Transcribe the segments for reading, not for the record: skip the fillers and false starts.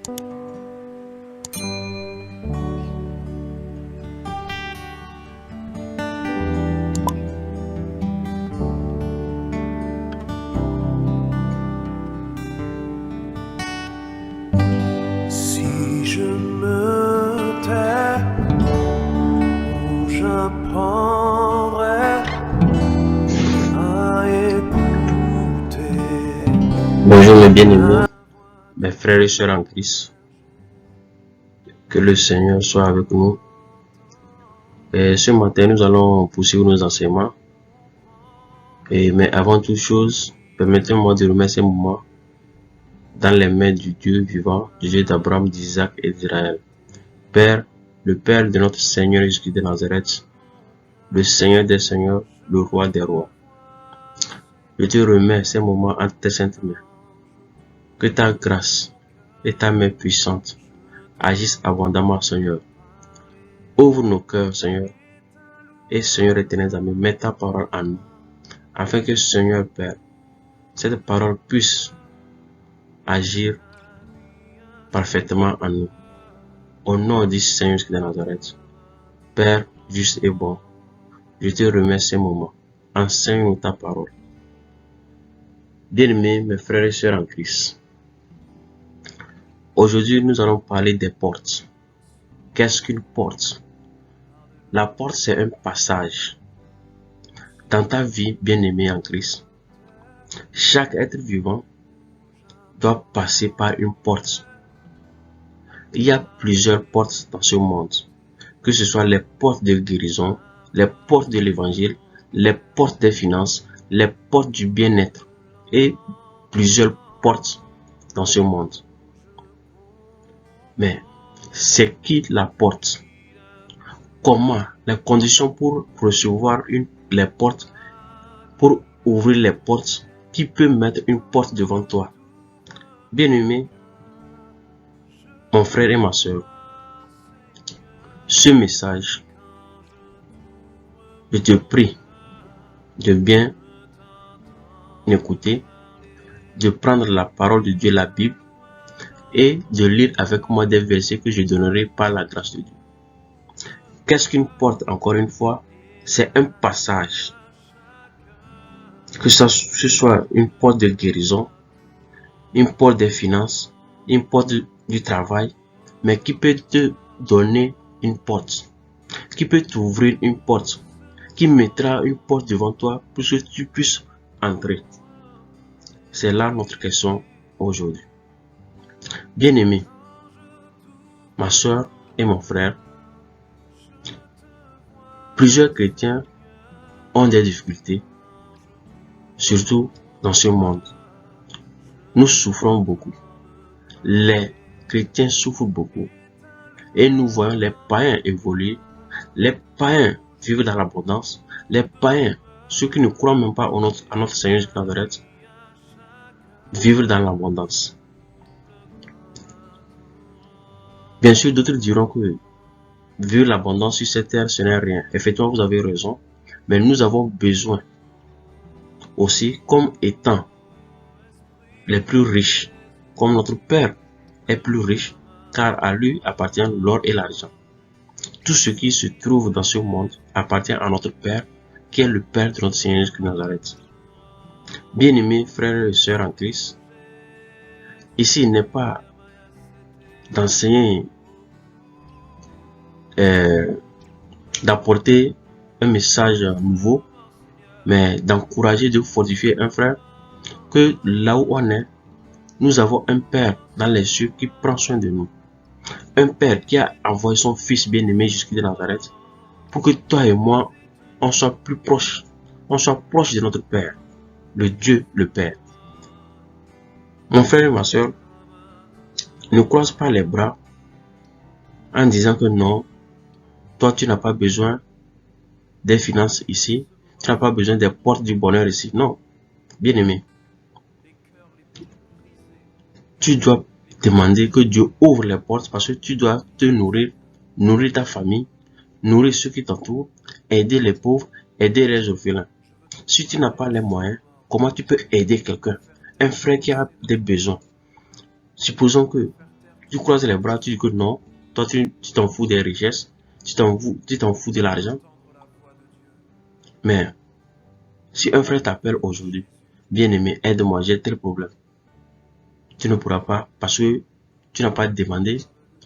Si je me tais, où j'apprendrai à écouter. Bonjour mes bien-aimés, mes frères et sœurs en Christ. Que le Seigneur soit avec nous. Et ce matin, nous allons poursuivre nos enseignements. Mais avant toute chose, permettez-moi de remettre ce moment dans les mains du Dieu vivant, du Dieu d'Abraham, d'Isaac et d'Israël. Père, le Père de notre Seigneur Jésus de Nazareth, le Seigneur des Seigneurs, le Roi des Rois. Je te remets ces moments entre tes saintes mains. Que ta grâce et ta main puissante agissent abondamment, Seigneur. Ouvre nos cœurs, Seigneur. Et Seigneur éternel, ami, mets ta parole en nous, afin que, Seigneur Père, cette parole puisse agir parfaitement en nous. Au nom du Seigneur de Nazareth, Père juste et bon, je te remets ces moments. Enseigne-nous ta parole. Bien-aimés, mes frères et sœurs en Christ, aujourd'hui nous allons parler des portes. Qu'est-ce qu'une porte? La porte, c'est un passage. Dans ta vie, bien-aimé en Christ, chaque être vivant doit passer par une porte. Il y a plusieurs portes dans ce monde, que ce soit les portes de guérison, les portes de l'évangile, les portes des finances, les portes du bien-être et plusieurs portes dans ce monde. Mais c'est qui la porte? Comment? Les conditions pour recevoir les portes, pour ouvrir les portes, qui peut mettre une porte devant toi? Bien-aimé, mon frère et ma soeur, ce message, je te prie de bien écouter, de prendre la parole de Dieu, la Bible, et de lire avec moi des versets que je donnerai par la grâce de Dieu. Qu'est-ce qu'une porte? Encore une fois, c'est un passage. Que ce soit une porte de guérison, une porte des finances, une porte du travail, mais qui peut te donner une porte, qui peut t'ouvrir une porte, qui mettra une porte devant toi pour que tu puisses entrer. C'est là notre question aujourd'hui. Bien-aimé, ma soeur et mon frère, plusieurs chrétiens ont des difficultés, surtout dans ce monde. Nous souffrons beaucoup. Les chrétiens souffrent beaucoup. Et nous voyons les païens évoluer. Les païens vivre dans l'abondance. Les païens, ceux qui ne croient même pas à notre Seigneur Jésus de Nazareth, vivre dans l'abondance. Bien sûr, d'autres diront que vivre l'abondance sur cette terre, ce n'est rien. Effectivement, vous avez raison. Mais nous avons besoin aussi, comme étant les plus riches, comme notre Père est plus riche, car à lui appartient l'or et l'argent. Tout ce qui se trouve dans ce monde appartient à notre Père, qui est le Père de notre Seigneur Jésus de Nazareth. Bien-aimés frères et sœurs en Christ, ici il n'est pas d'enseigner, d'apporter un message nouveau, mais d'encourager, de fortifier un frère, que là où on est, nous avons un Père dans les cieux qui prend soin de nous. Un Père qui a envoyé son Fils bien-aimé jusqu'à Nazareth, pour que toi et moi, on soit plus proches, on soit proche de notre Père, le Dieu, le Père. Mon frère et ma soeur, ne croise pas les bras en disant que non, toi tu n'as pas besoin des finances ici, tu n'as pas besoin des portes du bonheur ici. Non, bien-aimé, tu dois demander que Dieu ouvre les portes parce que tu dois te nourrir, nourrir ta famille, nourrir ceux qui t'entourent, aider les pauvres, aider les orphelins. Si tu n'as pas les moyens, comment tu peux aider quelqu'un, un frère qui a des besoins? Supposons que Tu croises les bras, tu dis que non, toi tu t'en fous des richesses, tu t'en fous de l'argent. Mais si un frère t'appelle aujourd'hui, bien-aimé, aide-moi, j'ai tel problème, tu ne pourras pas parce que tu n'as pas demandé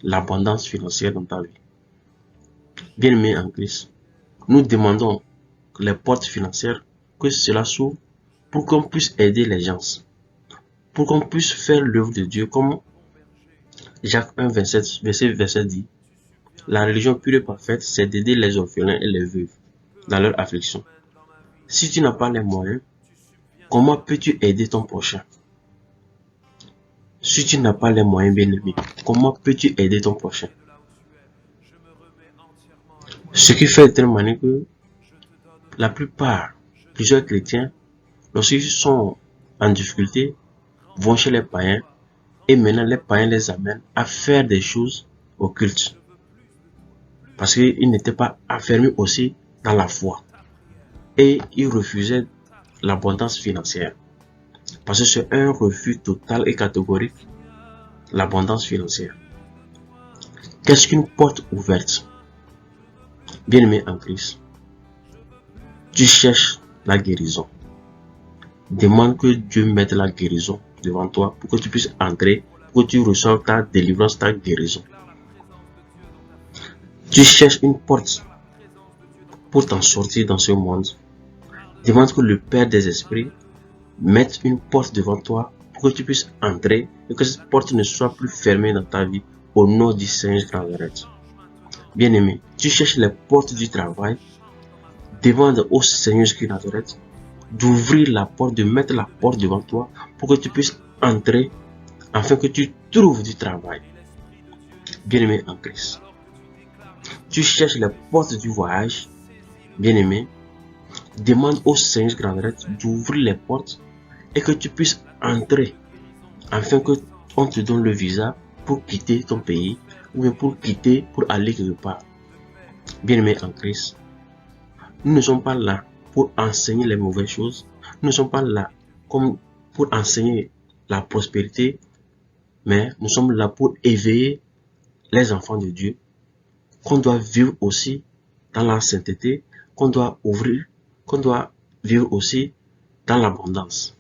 l'abondance financière dans ta vie. Bien-aimé en Christ, nous demandons les portes financières, que cela s'ouvre pour qu'on puisse aider les gens, pour qu'on puisse faire l'œuvre de Dieu comme Jacques 1, verset dit. La religion pure et parfaite, c'est d'aider les orphelins et les veuves dans leur affliction. Si tu n'as pas les moyens, comment peux-tu aider ton prochain? Si tu n'as pas les moyens, bien-aimé, comment peux-tu aider ton prochain? Ce qui fait de telle manière que la plupart, plusieurs chrétiens, lorsqu'ils sont en difficulté, vont chez les païens et maintenant les païens les amènent à faire des choses occultes. Parce qu'ils n'étaient pas affermis aussi dans la foi. Et ils refusaient l'abondance financière. Parce que c'est un refus total et catégorique, l'abondance financière. Qu'est-ce qu'une porte ouverte? Bien-aimé en Christ, tu cherches la guérison. Demande que Dieu mette la guérison devant toi pour que tu puisses entrer, pour que tu reçoives ta délivrance, ta guérison. Tu cherches une porte pour t'en sortir dans ce monde. Demande que le Père des esprits mette une porte devant toi pour que tu puisses entrer et que cette porte ne soit plus fermée dans ta vie au nom du Seigneur de Nazareth. Bien-aimé, tu cherches les portes du travail. Demande au Seigneur de Nazareth d'ouvrir la porte, de mettre la porte devant toi pour que tu puisses entrer afin que tu trouves du travail. Bien-aimé en Christ. Tu cherches les portes du voyage. Bien-aimé, demande au Seigneur de Nazareth d'ouvrir les portes et que tu puisses entrer afin que on te donne le visa pour quitter ton pays ou bien pour aller quelque part. Bien-aimé en Christ, nous ne sommes pas là pour enseigner les mauvaises choses. Nous ne sommes pas là comme pour enseigner la prospérité, mais nous sommes là pour éveiller les enfants de Dieu, qu'on doit vivre aussi dans la sainteté, qu'on doit vivre aussi dans l'abondance.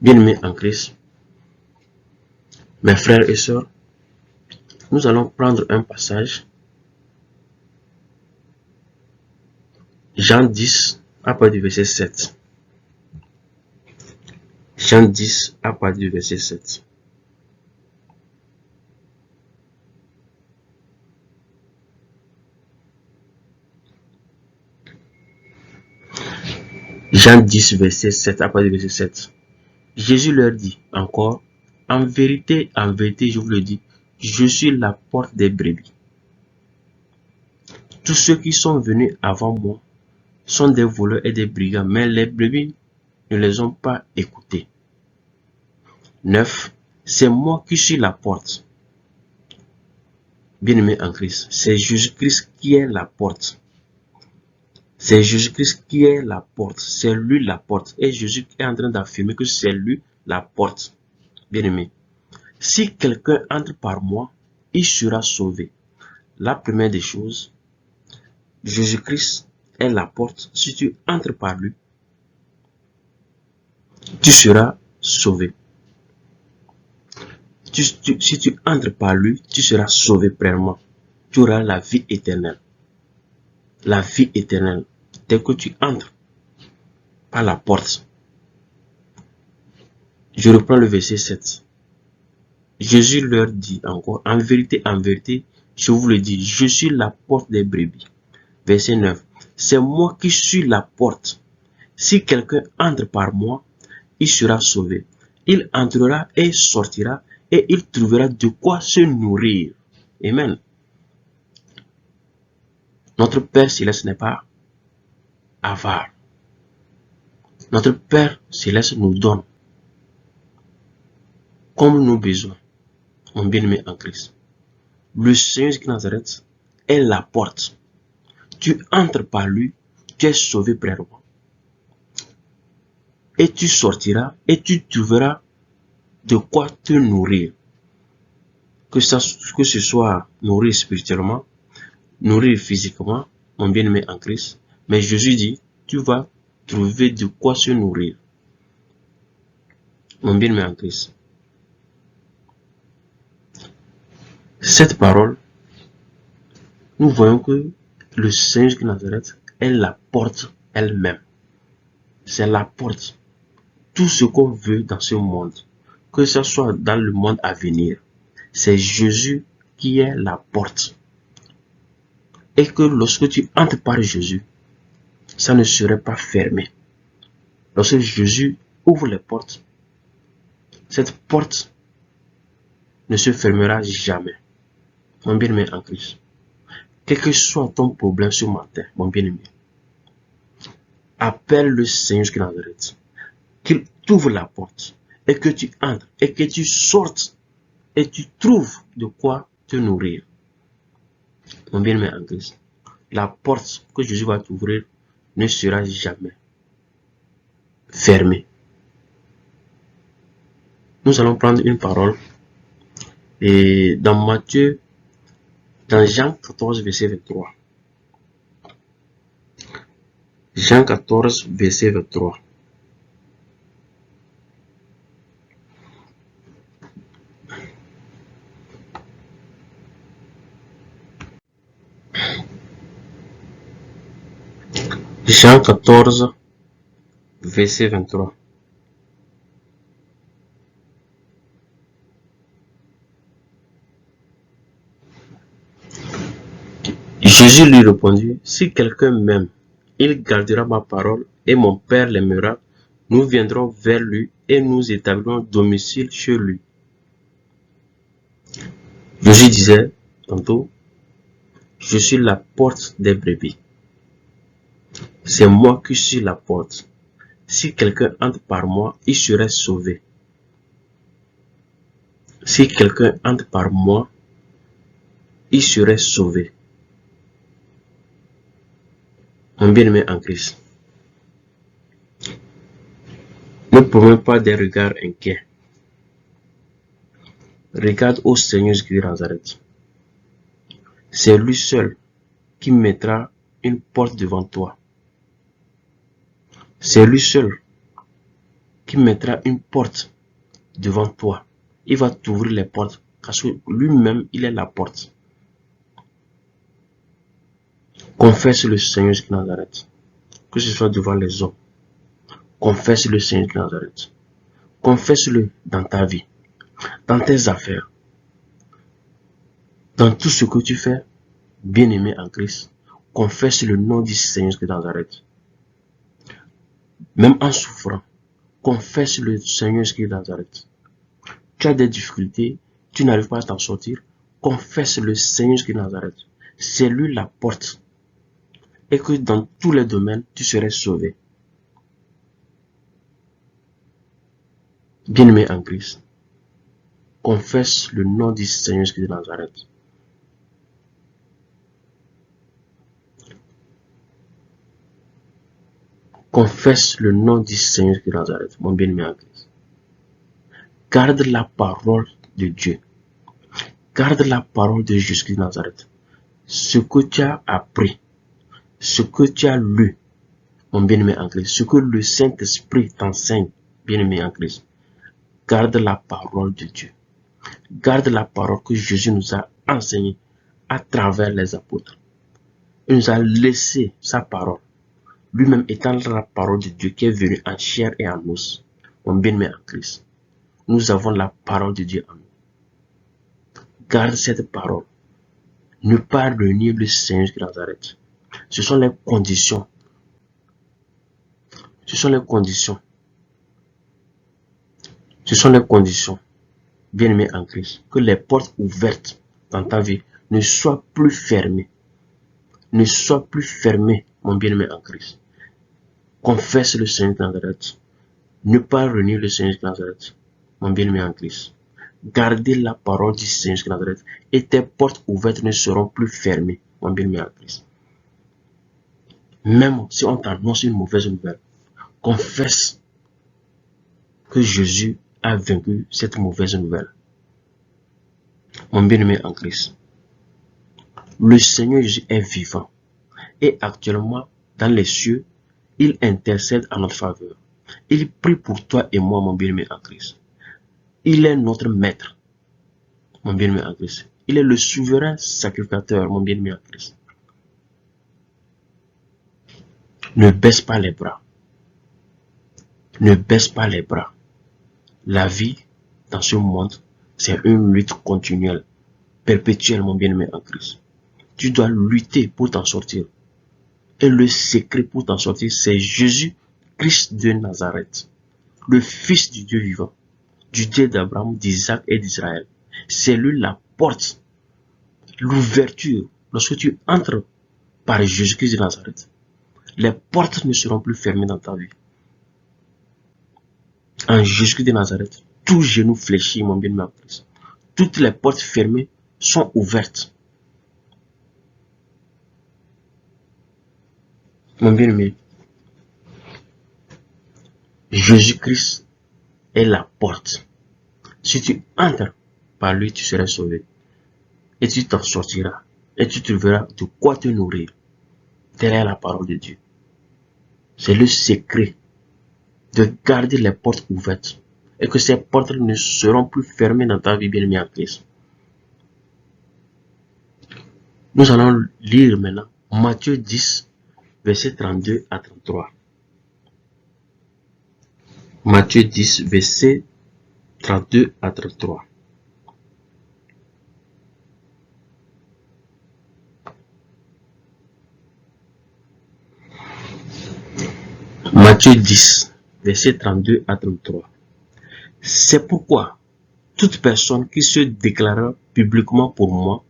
Bien-aimés en Christ, mes frères et sœurs, nous allons prendre un passage. Jean 10 à partir du verset 7. Jean 10 à partir du verset 7. Jean 10, verset 7 à partir du verset 7. Jésus leur dit encore, en vérité, je vous le dis, je suis la porte des brebis. Tous ceux qui sont venus avant moi sont des voleurs et des brigands, mais les brebis ne les ont pas écoutés. 9. C'est moi qui suis la porte. Bien-aimé en Christ, c'est Jésus-Christ qui est la porte. C'est Jésus-Christ qui est la porte. C'est lui la porte. Et Jésus est en train d'affirmer que c'est lui la porte. Bien-aimé, si quelqu'un entre par moi, il sera sauvé. La première des choses, Jésus-Christ est la porte. Si tu entres par lui, tu seras sauvé. Si tu entres par lui, tu seras sauvé pleinement. Tu auras la vie éternelle. La vie éternelle. Dès que tu entres par la porte. Je reprends le verset 7. Jésus leur dit encore, en vérité, je vous le dis, je suis la porte des brebis. Verset 9. C'est moi qui suis la porte. Si quelqu'un entre par moi, il sera sauvé. Il entrera et sortira et il trouvera de quoi se nourrir. Amen. Notre Père Céleste n'est pas avare. Notre Père Céleste nous donne comme nos besoins, mon bien-aimé en Christ. Le Seigneur de Nazareth est la porte. Tu entres par lui, tu es sauvé pleinement. Et tu sortiras et tu trouveras de quoi te nourrir. Que ce soit nourrir spirituellement, nourrir physiquement, mon bien-aimé en Christ. Mais Jésus dit, tu vas trouver de quoi se nourrir. Mon bien-aimé en Christ. Cette parole, nous voyons que le Seigneur de Nazareth est la porte elle-même. C'est la porte. Tout ce qu'on veut dans ce monde, que ce soit dans le monde à venir, c'est Jésus qui est la porte. Et que lorsque tu entres par Jésus, ça ne serait pas fermé. Lorsque Jésus ouvre les portes, cette porte ne se fermera jamais. Mon bien-aimé en Christ. Quel que soit ton problème ce matin, mon bien-aimé, appelle le Seigneur de Nazareth, qu'il t'ouvre la porte et que tu entres et que tu sortes et tu trouves de quoi te nourrir. Mon bien-aimé en Christ, la porte que Jésus va t'ouvrir ne sera jamais fermée. Nous allons prendre une parole et dans Matthieu, dans Jean 14, verset 23. Jean 14, verset 23. Jean 14, verset 23. Jésus lui répondit, si quelqu'un m'aime, il gardera ma parole et mon Père l'aimera. Nous viendrons vers lui et nous établirons domicile chez lui. Jésus disait tantôt, je suis la porte des brebis. C'est moi qui suis la porte. Si quelqu'un entre par moi, il serait sauvé. Si quelqu'un entre par moi, il serait sauvé. Mon bien-aimé en Christ, ne promets pas des regards inquiets. Regarde au Seigneur Jésus de Nazareth. C'est lui seul qui mettra une porte devant toi. C'est lui seul qui mettra une porte devant toi. Il va t'ouvrir les portes parce que lui-même, il est la porte. Confesse le Seigneur de Nazareth. Que ce soit devant les hommes. Confesse le Seigneur de Nazareth. Confesse-le dans ta vie, dans tes affaires, dans tout ce que tu fais, bien-aimé en Christ. Confesse le nom du Seigneur de Nazareth. Même en souffrant, confesse le Seigneur de Nazareth. Tu as des difficultés, tu n'arrives pas à t'en sortir, confesse le Seigneur de Nazareth. C'est lui la porte. Et que dans tous les domaines, tu serais sauvé. Bien-aimé en Christ, confesse le nom du Seigneur de Nazareth. Confesse le nom du Seigneur de Nazareth, mon bien-aimé en Christ. Garde la parole de Dieu. Garde la parole de Jésus de Nazareth. Ce que tu as appris, ce que tu as lu, mon bien-aimé en Christ, ce que le Saint-Esprit t'enseigne, bien-aimé en Christ. Garde la parole de Dieu. Garde la parole que Jésus nous a enseignée à travers les apôtres. Il nous a laissé sa parole. Lui-même étant la parole de Dieu qui est venue en chair et en os. Mon bien-aimé en Christ. Nous avons la parole de Dieu en nous. Garde cette parole. Ne pas renier le Seigneur de Nazareth. Ce sont les conditions. Ce sont les conditions. Ce sont les conditions, bien-aimé en Christ, que les portes ouvertes dans ta vie ne soient plus fermées. Ne soient plus fermées, mon bien-aimé en Christ. Confesse le Seigneur de Nazareth. Ne pas renier le Seigneur de Nazareth, mon bien-aimé en Christ. Gardez la parole du Seigneur de Nazareth et tes portes ouvertes ne seront plus fermées, mon bien-aimé en Christ. Même si on t'annonce une mauvaise nouvelle, confesse que Jésus a vaincu cette mauvaise nouvelle. Mon bien-aimé en Christ, le Seigneur Jésus est vivant et actuellement dans les cieux, il intercède en notre faveur. Il prie pour toi et moi, mon bien-aimé en Christ. Il est notre maître, mon bien-aimé en Christ. Il est le souverain sacrificateur, mon bien-aimé en Christ. Ne baisse pas les bras. Ne baisse pas les bras. La vie dans ce monde, c'est une lutte continuelle, perpétuelle, mon bien-aimé en Christ. Tu dois lutter pour t'en sortir. Et le secret pour t'en sortir, c'est Jésus-Christ de Nazareth, le Fils du Dieu vivant, du Dieu d'Abraham, d'Isaac et d'Israël. C'est lui la porte, l'ouverture. Lorsque tu entres par Jésus-Christ de Nazareth, les portes ne seront plus fermées dans ta vie. En Jésus-Christ de Nazareth, tout genou fléchit, mon bien-aimé en Christ. Toutes les portes fermées sont ouvertes. Mon bien-aimé, Jésus-Christ est la porte. Si tu entres par lui, tu seras sauvé. Et tu t'en sortiras. Et tu trouveras de quoi te nourrir. Telle est la parole de Dieu. C'est le secret de garder les portes ouvertes. Et que ces portes ne seront plus fermées dans ta vie, bien-aimé en Christ. Nous allons lire maintenant Matthieu 10, versets 32 à 33. Matthieu 10, versets 32 à 33. Matthieu 10, versets 32 à 33. C'est pourquoi toute personne qui se déclarera publiquement pour moi,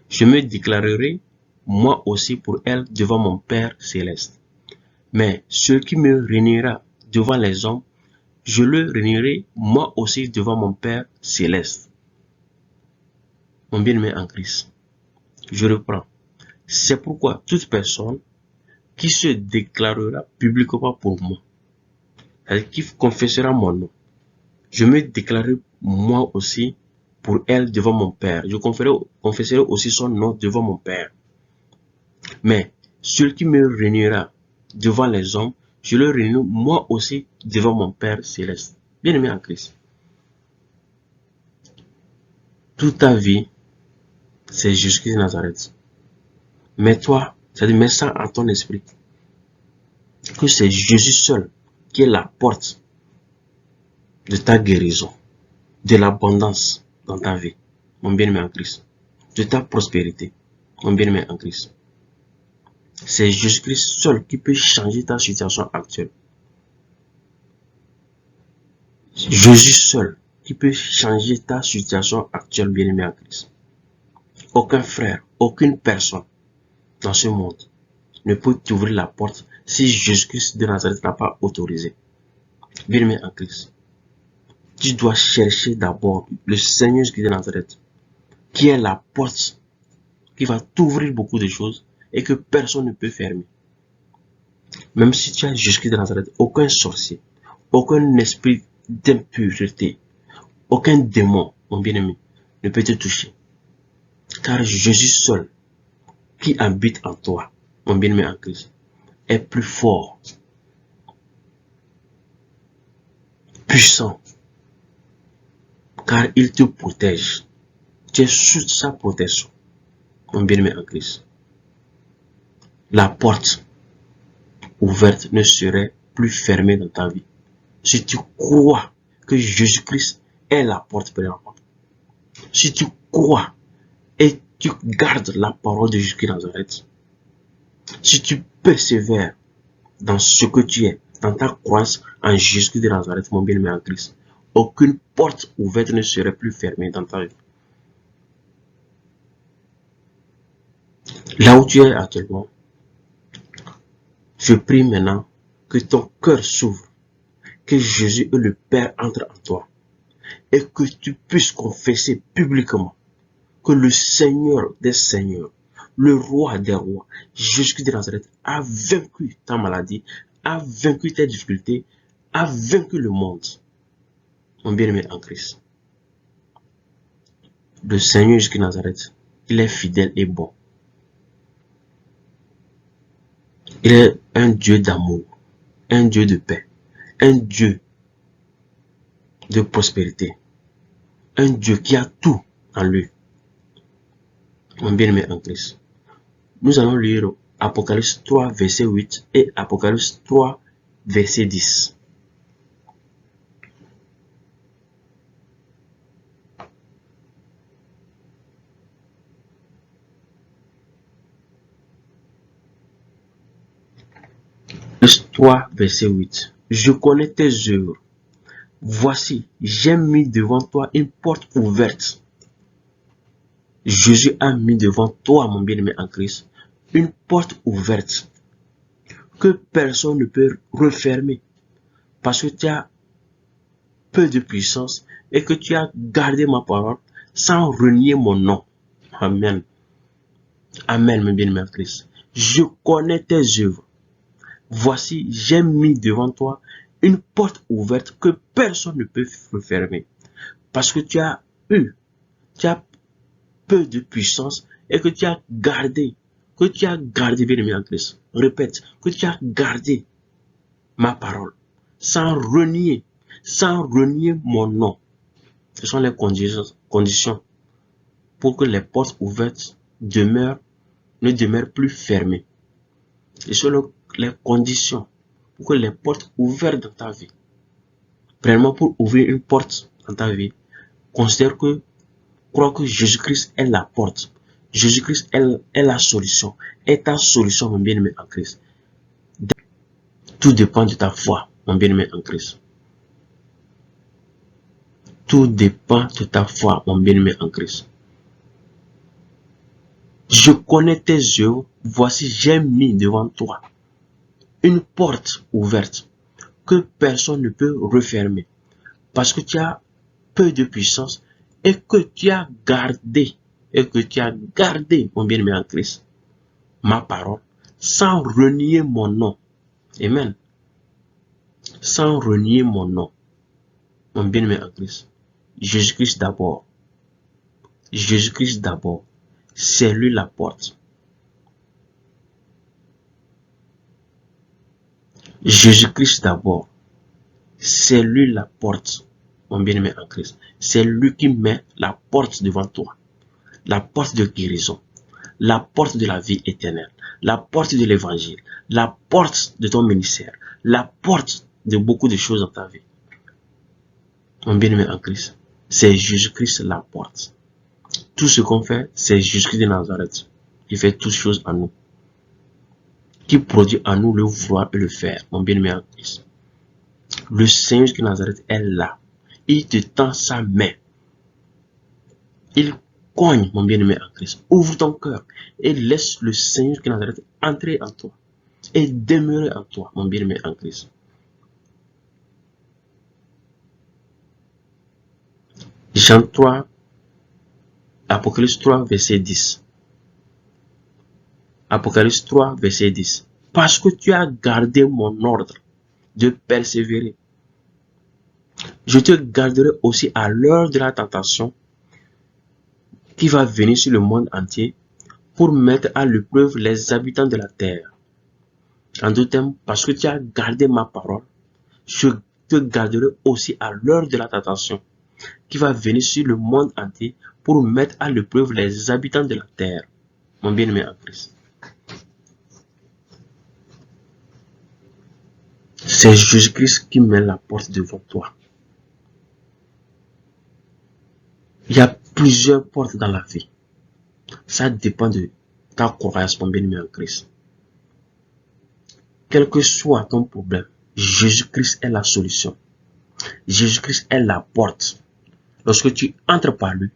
je me déclarerai moi aussi pour elle devant mon Père céleste. Mais celui qui me réunira devant les hommes, je le réunirai moi aussi devant mon Père céleste. Mon bien-aimé en Christ, je reprends. C'est pourquoi toute personne qui se déclarera publiquement pour moi, c'est-à-dire qui confessera mon nom, je me déclarerai moi aussi pour elle devant mon Père. Je confesserai aussi son nom devant mon Père. Mais celui qui me réunira devant les hommes, je le réunis moi aussi devant mon Père céleste. Bien-aimé en Christ, toute ta vie, c'est Jésus-Christ de Nazareth. Mais toi, c'est-à-dire mets ça en ton esprit, que c'est Jésus seul qui est la porte de ta guérison, de l'abondance dans ta vie, mon bien-aimé en Christ, de ta prospérité, mon bien-aimé en Christ. C'est Jésus-Christ seul qui peut changer ta situation actuelle. Jésus seul qui peut changer ta situation actuelle, bien-aimé en Christ. Aucun frère, aucune personne dans ce monde ne peut t'ouvrir la porte si Jésus-Christ de Nazareth n'a pas autorisé. Bien-aimé en Christ, tu dois chercher d'abord le Seigneur Jésus de Nazareth, qui est la porte qui va t'ouvrir beaucoup de choses et que personne ne peut fermer. Même si tu as Jésus de Nazareth, aucun sorcier, aucun esprit d'impureté, aucun démon, mon bien-aimé, ne peut te toucher. Car Jésus seul, qui habite en toi, mon bien-aimé en Christ, est plus fort, puissant, car il te protège. Tu es sous sa protection, mon bien-aimé en Christ. La porte ouverte ne serait plus fermée dans ta vie. Si tu crois que Jésus-Christ est la porte préalable, si tu crois et tu gardes la parole de Jésus-Christ de Nazareth, si tu persévères dans ce que tu es, dans ta croyance en Jésus-Christ de Nazareth, mon bien-aimé en Christ, aucune porte ouverte ne serait plus fermée dans ta vie. Là où tu es actuellement, je prie maintenant que ton cœur s'ouvre, que Jésus et le Père entrent en toi et que tu puisses confesser publiquement que le Seigneur des Seigneurs, le Roi des Rois, Jésus de Nazareth, a vaincu ta maladie, a vaincu tes difficultés, a vaincu le monde. mon bien-aimé en Christ. Le Seigneur Jésus de Nazareth, il est fidèle et bon. Il est un Dieu d'amour, un Dieu de paix, un Dieu de prospérité, un Dieu qui a tout en lui. Mon bien-aimé en Christ. Nous allons lire Apocalypse 3, verset 8 et Apocalypse 3, verset 10. Apocalypse 3, verset 8. Je connais tes œuvres. Voici, j'ai mis devant toi une porte ouverte. Jésus a mis devant toi, mon bien-aimé en Christ, une porte ouverte que personne ne peut refermer parce que tu as peu de puissance et que tu as gardé ma parole sans renier mon nom. Amen. Amen, mon bien-aimé en Christ. Je connais tes œuvres. Voici, j'ai mis devant toi une porte ouverte que personne ne peut refermer parce que tu as peu de puissance et que tu as gardé, bien-aimé en Christ. Répète, que tu as gardé ma parole sans renier mon nom. Ce sont les conditions pour que les portes ouvertes ne demeurent plus fermées. Ce sont les conditions pour que les portes ouvertes dans ta vie. Premièrement, pour ouvrir une porte dans ta vie, crois que Jésus-Christ est la porte. Jésus-Christ est la solution. Est ta solution, mon bien-aimé en Christ. Tout dépend de ta foi, mon bien-aimé en Christ. Tout dépend de ta foi, mon bien-aimé en Christ. Je connais tes œuvres. Voici, j'ai mis devant toi une porte ouverte que personne ne peut refermer. Parce que tu as peu de puissance et que tu as gardé, mon bien-aimé en Christ, ma parole, sans renier mon nom. Amen. Sans renier mon nom. Mon bien-aimé en Christ. Jésus-Christ d'abord. Jésus-Christ d'abord. C'est lui la porte. Jésus-Christ d'abord. C'est lui la porte. Mon bien-aimé en Christ. C'est lui qui met la porte devant toi. La porte de guérison. La porte de la vie éternelle. La porte de l'évangile. La porte de ton ministère. La porte de beaucoup de choses dans ta vie. Mon bien-aimé en Christ. C'est Jésus-Christ la porte. Tout ce qu'on fait, c'est Jésus-Christ de Nazareth. Il fait toutes choses en nous. Qui produit en nous le vouloir et le faire. Mon bien-aimé en Christ. Le Seigneur de Nazareth est là. Il te tend sa main. Il cogne, mon bien-aimé en Christ. Ouvre ton cœur et laisse le Seigneur de Nazareth entrer en toi et demeurer en toi, mon bien-aimé en Christ. Jean 3, Apocalypse 3, verset 10. Apocalypse 3, verset 10. Parce que tu as gardé mon ordre de persévérer, je te garderai aussi à l'heure de la tentation qui va venir sur le monde entier pour mettre à l'épreuve les habitants de la terre. En d'autres termes, parce que tu as gardé ma parole, je te garderai aussi à l'heure de la tentation qui va venir sur le monde entier pour mettre à l'épreuve les habitants de la terre. Mon bien-aimé en Christ. C'est Jésus-Christ qui met la porte devant toi. Il y a plusieurs portes dans la vie. Ça dépend de ta croyance, mon bien-aimé en Christ. Quel que soit ton problème, Jésus-Christ est la solution. Jésus-Christ est la porte. Lorsque tu entres par lui,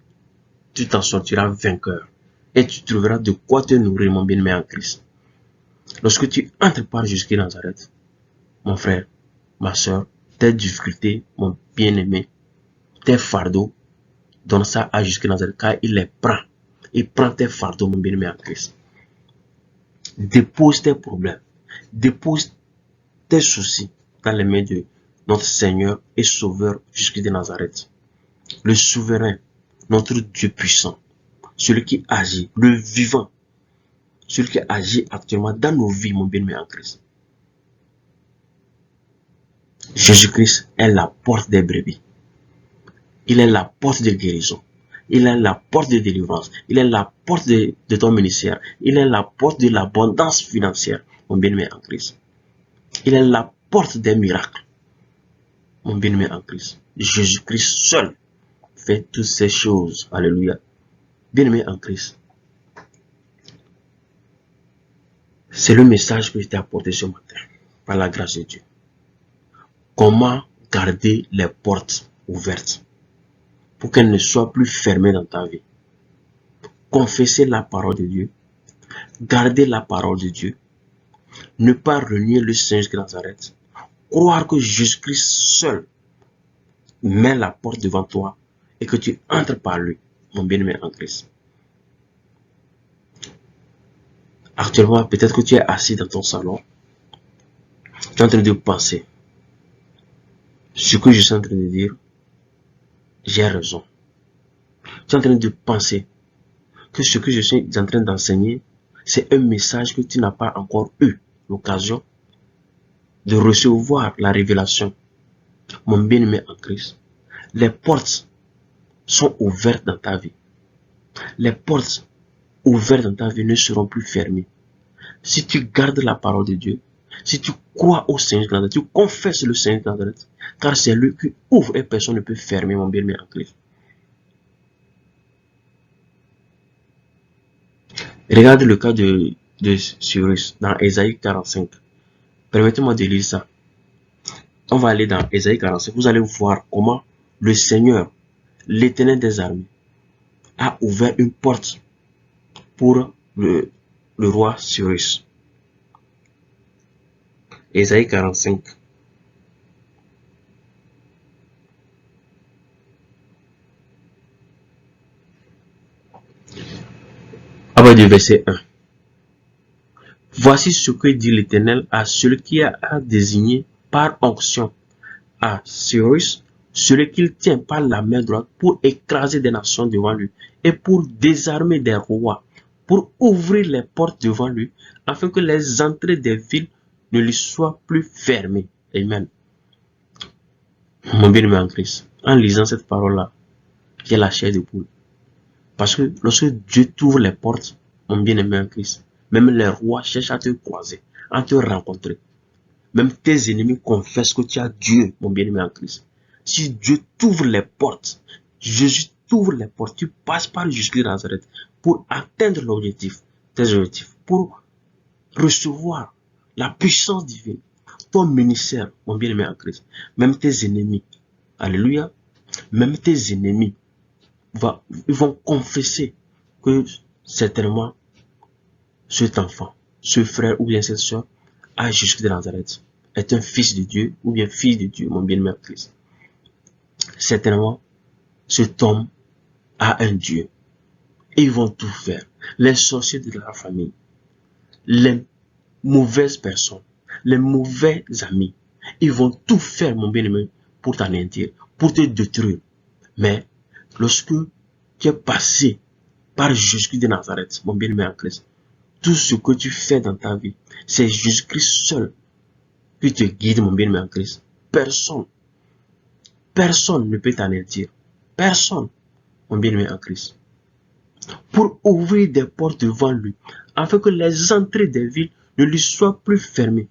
tu t'en sortiras vainqueur. Et tu trouveras de quoi te nourrir, mon bien-aimé en Christ. Lorsque tu entres par Jésus-Christ de Nazareth, mon frère, ma soeur, tes difficultés, mon bien-aimé, tes fardeaux, donne ça à Jésus-Christ de Nazareth, car il les prend. Il prend tes fardeaux, mon bien-aimé en Christ. Dépose tes problèmes. Dépose tes soucis dans les mains notre Seigneur et Sauveur Jésus de Nazareth, le souverain, notre Dieu puissant, celui qui agit, le vivant, celui qui agit actuellement dans nos vies, mon bien-aimé en Christ. Jésus-Christ est la porte des brebis. Il est la porte de guérison. Il est la porte de délivrance. Il est la porte de ton ministère. Il est la porte de l'abondance financière, mon bien-aimé en Christ. Il est la porte des miracles, mon bien-aimé en Christ. Jésus-Christ seul fait toutes ces choses. Alléluia. Bien-aimé en Christ. C'est le message que je t'ai apporté ce matin, par la grâce de Dieu. Comment garder les portes ouvertes pour qu'elles ne soient plus fermées dans ta vie. Confesser la parole de Dieu, garder la parole de Dieu, ne pas renier le Seigneur de Nazareth, croire que Jésus-Christ seul met la porte devant toi et que tu entres par lui, mon bien-aimé en Christ. Actuellement, peut-être que tu es assis dans ton salon, tu es en train de penser. Ce que je suis en train de dire, j'ai raison. Tu es en train de penser que ce que je suis en train d'enseigner, c'est un message que tu n'as pas encore eu l'occasion de recevoir la révélation. Mon bien-aimé en Christ, les portes sont ouvertes dans ta vie. Les portes ouvertes dans ta vie ne seront plus fermées. Si tu gardes la parole de Dieu, si tu crois au Seigneur de Nazareth, tu confesses le Seigneur de Nazareth, car c'est lui qui ouvre et personne ne peut fermer, mon bien-aimé en Christ. Regarde le cas de Cyrus dans Ésaïe 45. Permettez-moi de lire ça. On va aller dans Ésaïe 45. Vous allez voir comment le Seigneur, l'Éternel des armées, a ouvert une porte pour le roi Cyrus. Ésaïe 45. À partir du verset 1. Voici ce que dit l'Éternel à celui qui a désigné par onction à Cyrus, celui qu'il tient par la main droite pour écraser des nations devant lui et pour désarmer des rois, pour ouvrir les portes devant lui, afin que les entrées des villes ne lui soient plus fermées. Amen. Mon bien-aimé en Christ, en lisant cette parole-là, j'ai la chair de poule. Parce que lorsque Dieu t'ouvre les portes, mon bien-aimé en Christ, même les rois cherchent à te croiser, à te rencontrer. Même tes ennemis confessent que tu as Dieu, mon bien-aimé en Christ. Si Dieu t'ouvre les portes, Jésus t'ouvre les portes, tu passes par Jésus de Nazareth pour atteindre l'objectif, tes objectifs, pour recevoir la puissance divine, ton ministère, mon bien-aimé en Christ. Même tes ennemis, alléluia, même tes ennemis, ils vont confesser que certainement cet enfant, ce frère ou bien cette soeur à Jésus de Nazareth est un fils de Dieu ou bien fille de Dieu, mon bien-aimé en Christ. Certainement, cet homme a un Dieu. Et ils vont tout faire. Les sorciers de la famille, les mauvaises personnes, les mauvais amis, ils vont tout faire, mon bien-aimé, pour t'anéantir, pour te détruire. Mais lorsque tu es passé par Jésus de Nazareth, mon bien-aimé en Christ, tout ce que tu fais dans ta vie, c'est Jésus-Christ seul qui te guide, mon bien-aimé en Christ. Personne ne peut t'anéantir. Personne, mon bien-aimé en Christ. Pour ouvrir des portes devant lui, afin que les entrées des villes ne lui soient plus fermées.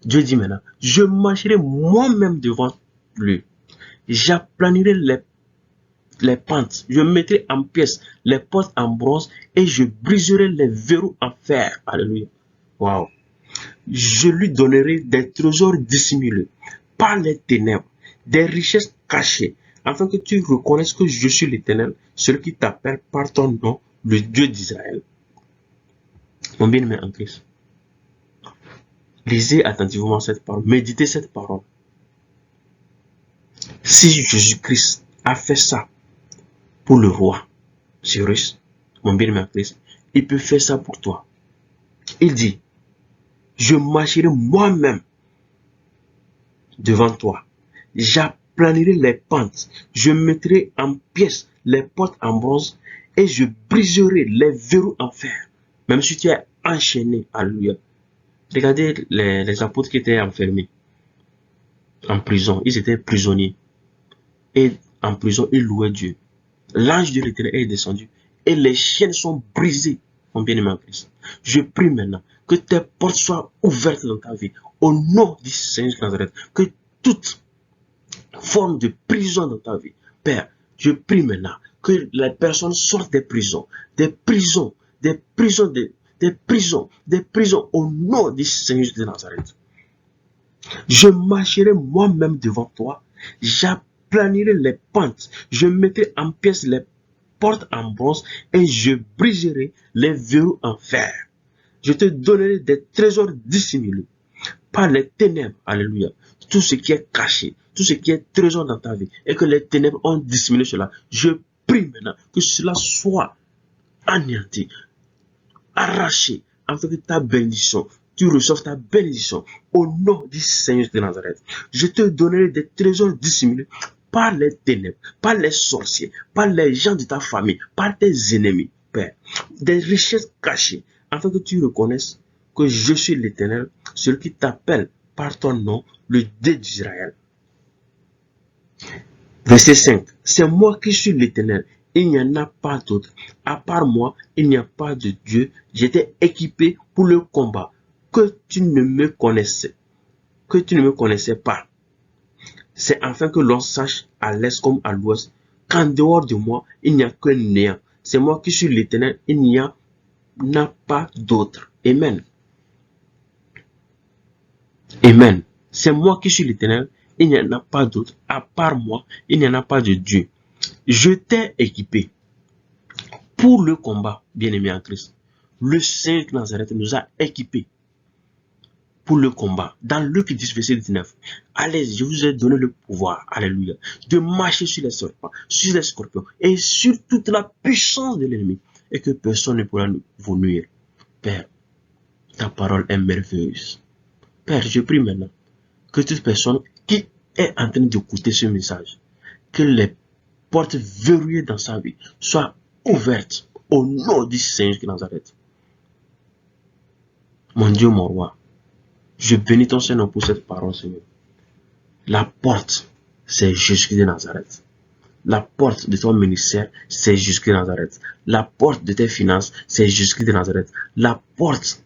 Dieu dit maintenant, je marcherai moi-même devant lui. J'aplanirai les pentes, je mettrai en pièces les portes en bronze et je briserai les verrous en fer. Alléluia. Wow. Je lui donnerai des trésors dissimulés par les ténèbres, des richesses cachées, afin que tu reconnaisses que je suis l'Éternel, celui qui t'appelle par ton nom, le Dieu d'Israël. Mon bien-aimé en Christ, lisez attentivement cette parole, méditez cette parole. Si Jésus-Christ a fait ça pour le roi Cyrus, mon bien-aimé en Christ, il peut faire ça pour toi. Il dit, je marcherai moi-même devant toi. J'aplanirai les pentes. Je mettrai en pièces les portes en bronze et je briserai les verrous en fer. Même si tu es enchaîné, alléluia. Regardez les apôtres qui étaient enfermés en prison. Ils étaient prisonniers. Et en prison, ils louaient Dieu. L'ange de l'Éternel est descendu et les chaînes sont brisées, mon bien-aimé en Christ. Je prie maintenant que tes portes soient ouvertes dans ta vie. Au nom du Seigneur de Nazareth, que toute forme de prison dans ta vie, Père, je prie maintenant que les personnes sortent des prisons, au nom du Seigneur de Nazareth. Je marcherai moi-même devant toi, j'aplanirai les pentes, je mettrai en pièces les portes en bronze et je briserai les verrous en fer. Je te donnerai des trésors dissimulés par les ténèbres, alléluia. Tout ce qui est caché, tout ce qui est trésor dans ta vie et que les ténèbres ont dissimulé cela, je prie maintenant que cela soit anéanti, arraché, afin que ta bénédiction, tu reçoives ta bénédiction au nom du Seigneur de Nazareth. Je te donnerai des trésors dissimulés par les ténèbres, par les sorciers, par les gens de ta famille, par tes ennemis, Père. Des richesses cachées, afin que tu reconnaisses que je suis l'Éternel, celui qui t'appelle par ton nom, le Dieu d'Israël. Verset 5. C'est moi qui suis l'Éternel. Il n'y en a pas d'autre. À part moi, il n'y a pas de Dieu. J'étais équipé pour le combat. Que tu ne me connaissais pas. C'est afin que l'on sache à l'est comme à l'ouest qu'en dehors de moi, il n'y a que néant. C'est moi qui suis l'Éternel. Il n'y en a pas d'autre. Amen. Amen. C'est moi qui suis l'Éternel. Il n'y en a pas d'autre. À part moi, il n'y en a pas de Dieu. Je t'ai équipé pour le combat, bien-aimé en Christ. Le Seigneur de Nazareth nous a équipés pour le combat. Dans Luc 10, verset 19. Allez, je vous ai donné le pouvoir, alléluia, de marcher sur les serpents, sur les scorpions et sur toute la puissance de l'ennemi et que personne ne pourra vous nuire. Père, ta parole est merveilleuse. Père, je prie maintenant que toute personne qui est en train d'écouter ce message, que les portes verrouillées dans sa vie soient ouvertes au nom du Seigneur de Nazareth. Mon Dieu, mon roi, je bénis ton Seigneur pour cette parole, Seigneur. La porte, c'est Jésus de Nazareth. La porte de ton ministère, c'est Jésus de Nazareth. La porte de tes finances, c'est Jésus de Nazareth. La porte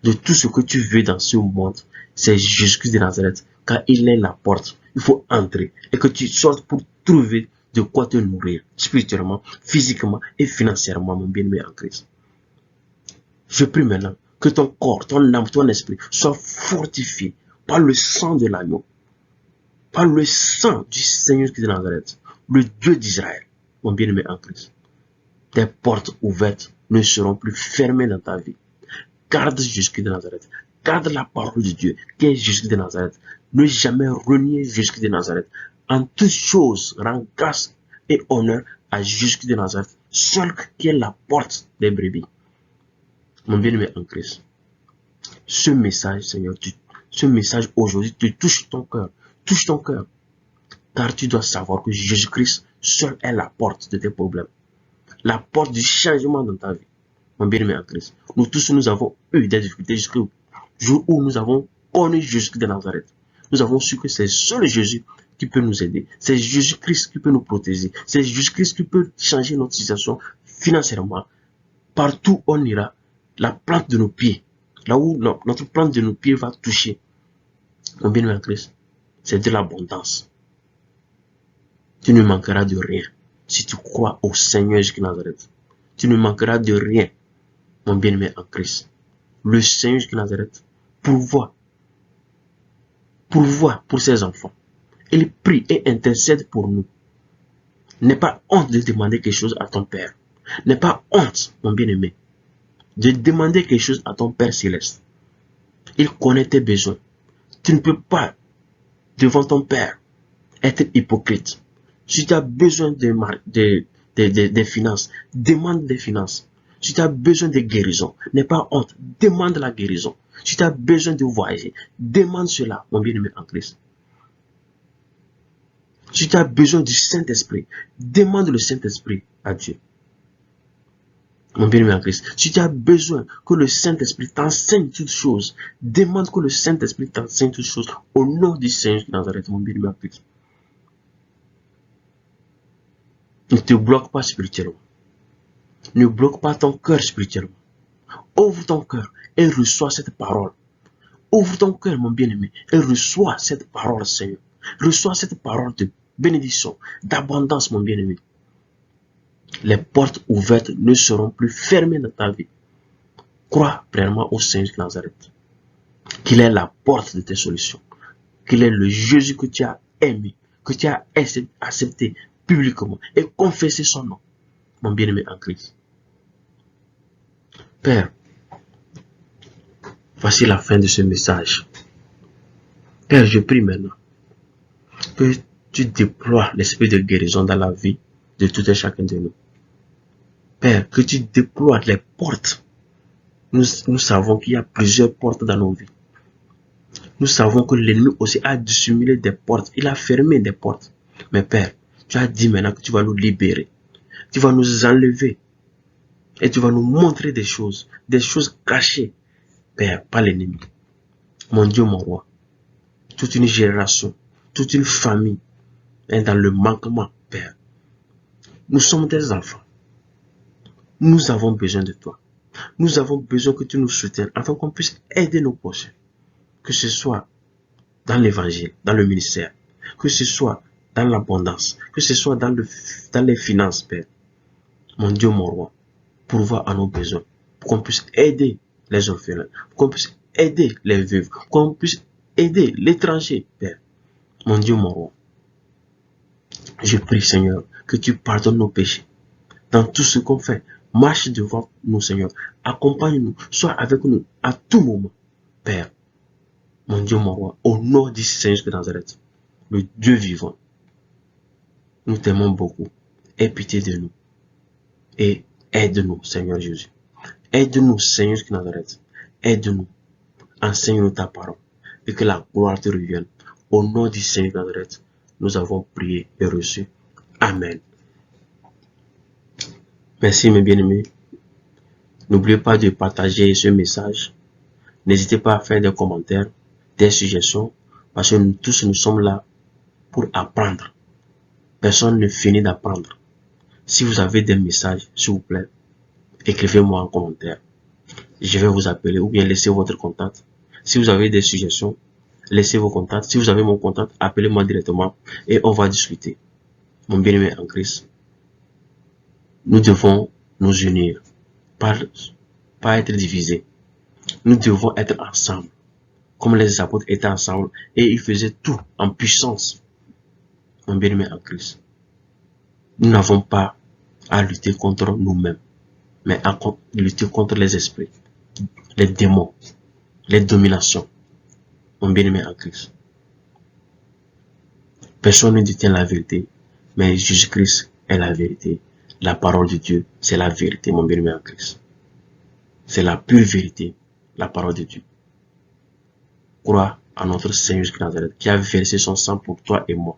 de tout ce que tu veux dans ce monde, c'est Jésus de Nazareth. Car il est la porte. Il faut entrer et que tu sortes pour trouver de quoi te nourrir spirituellement, physiquement et financièrement, mon bien-aimé en Christ. Je prie maintenant que ton corps, ton âme, ton esprit soient fortifiés par le sang de l'agneau, par le sang du Seigneur de Nazareth, le Dieu d'Israël, mon bien-aimé en Christ. Tes portes ouvertes ne seront plus fermées dans ta vie. Garde Jésus de Nazareth. Garde la parole de Dieu qui est Jésus de Nazareth. Ne jamais renier Jésus de Nazareth. En toutes choses, rends grâce et honneur à Jésus de Nazareth, seul qui est la porte des brebis. Mon bien-aimé en Christ, ce message, Seigneur, ce message aujourd'hui te touche ton cœur. Touche ton cœur. Car tu dois savoir que Jésus-Christ seul est la porte de tes problèmes. La porte du changement dans ta vie. Mon bien-aimé en Christ, nous tous, nous avons eu des difficultés jusqu'au jour où nous avons connu Jésus de Nazareth. Nous avons su que c'est seul Jésus qui peut nous aider. C'est Jésus-Christ qui peut nous protéger. C'est Jésus-Christ qui peut changer notre situation financièrement. Partout où on ira, la plante de nos pieds, là où notre plante de nos pieds va toucher, mon bien-aimé en Christ, c'est de l'abondance. Tu ne manqueras de rien si tu crois au Seigneur Jésus de Nazareth. Tu ne manqueras de rien, mon bien-aimé en Christ. Le Seigneur Jésus de Nazareth pourvoit pour ses enfants. Il prie et intercède pour nous. N'aie pas honte de demander quelque chose à ton Père. N'aie pas honte, mon bien-aimé, de demander quelque chose à ton Père céleste. Il connaît tes besoins. Tu ne peux pas, devant ton Père, être hypocrite. Si tu as besoin des finances, demande des finances. Si tu as besoin de guérison, n'aie pas honte, demande la guérison. Si tu as besoin de voyager, demande cela, mon bien-aimé en Christ. Si tu as besoin du Saint-Esprit, demande le Saint-Esprit à Dieu. Mon bien-aimé en Christ, si tu as besoin que le Saint-Esprit t'enseigne toutes choses, demande que le Saint-Esprit t'enseigne toutes choses au nom du Seigneur de Nazareth, mon bien-aimé en Christ. Ne te bloque pas spirituellement. Ne bloque pas ton cœur spirituellement. Ouvre ton cœur et reçois cette parole. Ouvre ton cœur, mon bien-aimé, et reçois cette parole, Seigneur. Reçois cette parole de bénédiction, d'abondance, mon bien-aimé. Les portes ouvertes ne seront plus fermées dans ta vie. Crois pleinement au Seigneur de Nazareth, qu'il est la porte de tes solutions, qu'il est le Jésus que tu as aimé, que tu as accepté publiquement et confessé son nom, mon bien-aimé en Christ. Père, voici la fin de ce message. Père, je prie maintenant que tu déploies l'esprit de guérison dans la vie de tout et chacun de nous. Père, que tu déploies les portes. Nous savons qu'il y a plusieurs portes dans nos vies. Nous savons que l'ennemi aussi a dissimulé des portes. Il a fermé des portes. Mais Père, tu as dit maintenant que tu vas nous libérer. Tu vas nous enlever. Et tu vas nous montrer des choses cachées, Père, par l'ennemi. Mon Dieu, mon roi, toute une génération, toute une famille est dans le manquement, Père. Nous sommes des enfants. Nous avons besoin de toi. Nous avons besoin que tu nous soutiennes afin qu'on puisse aider nos prochains. Que ce soit dans l'évangile, dans le ministère, que ce soit dans l'abondance, que ce soit dans les finances, Père. Mon Dieu, mon roi, pourvois à nos besoins, pour qu'on puisse aider les orphelins, pour qu'on puisse aider les veuves, pour qu'on puisse aider l'étranger, Père. Mon Dieu, mon roi, je prie, Seigneur, que tu pardonnes nos péchés dans tout ce qu'on fait. Marche devant nous, Seigneur. Accompagne-nous, sois avec nous à tout moment, Père. Mon Dieu, mon roi, au nom du Seigneur de Nazareth, le Dieu vivant, nous t'aimons beaucoup. Aie pitié de nous et aide-nous, Seigneur Jésus. Aide-nous, Seigneur de Nazareth. Aide-nous. Enseigne-nous ta parole et que la gloire te revienne. Au nom du Seigneur de Nazareth, nous avons prié et reçu. Amen. Merci, mes bien-aimés. N'oubliez pas de partager ce message. N'hésitez pas à faire des commentaires, des suggestions, parce que nous tous, nous sommes là pour apprendre. Personne ne finit d'apprendre. Si vous avez des messages, s'il vous plaît, écrivez-moi en commentaire. Je vais vous appeler ou bien laissez votre contact. Si vous avez des suggestions, laissez vos contacts. Si vous avez mon contact, appelez-moi directement et on va discuter. Mon bien-aimé en Christ, nous devons nous unir, pas être divisés. Nous devons être ensemble, comme les apôtres étaient ensemble et ils faisaient tout en puissance. Mon bien-aimé en Christ, nous n'avons pas à lutter contre nous-mêmes, mais à lutter contre les esprits, les démons, les dominations. Mon bien-aimé en Christ, personne ne détient la vérité, mais Jésus-Christ est la vérité. La parole de Dieu, c'est la vérité, mon bien-aimé en Christ. C'est la pure vérité, la parole de Dieu. Crois à notre Seigneur Jésus-Christ qui a versé son sang pour toi et moi.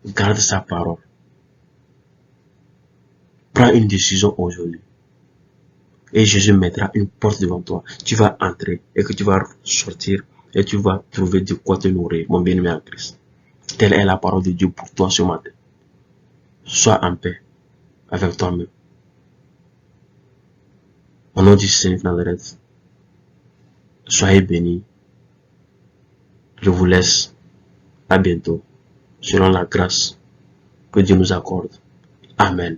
Garde sa parole. Prends une décision aujourd'hui. Et Jésus mettra une porte devant toi. Tu vas entrer et que tu vas sortir et tu vas trouver de quoi te nourrir, mon bien-aimé en Christ. Telle est la parole de Dieu pour toi ce matin. Sois en paix avec toi-même. Au nom du Seigneur Nazareth, soyez bénis. Je vous laisse. À bientôt. Selon la grâce que Dieu nous accorde. Amen.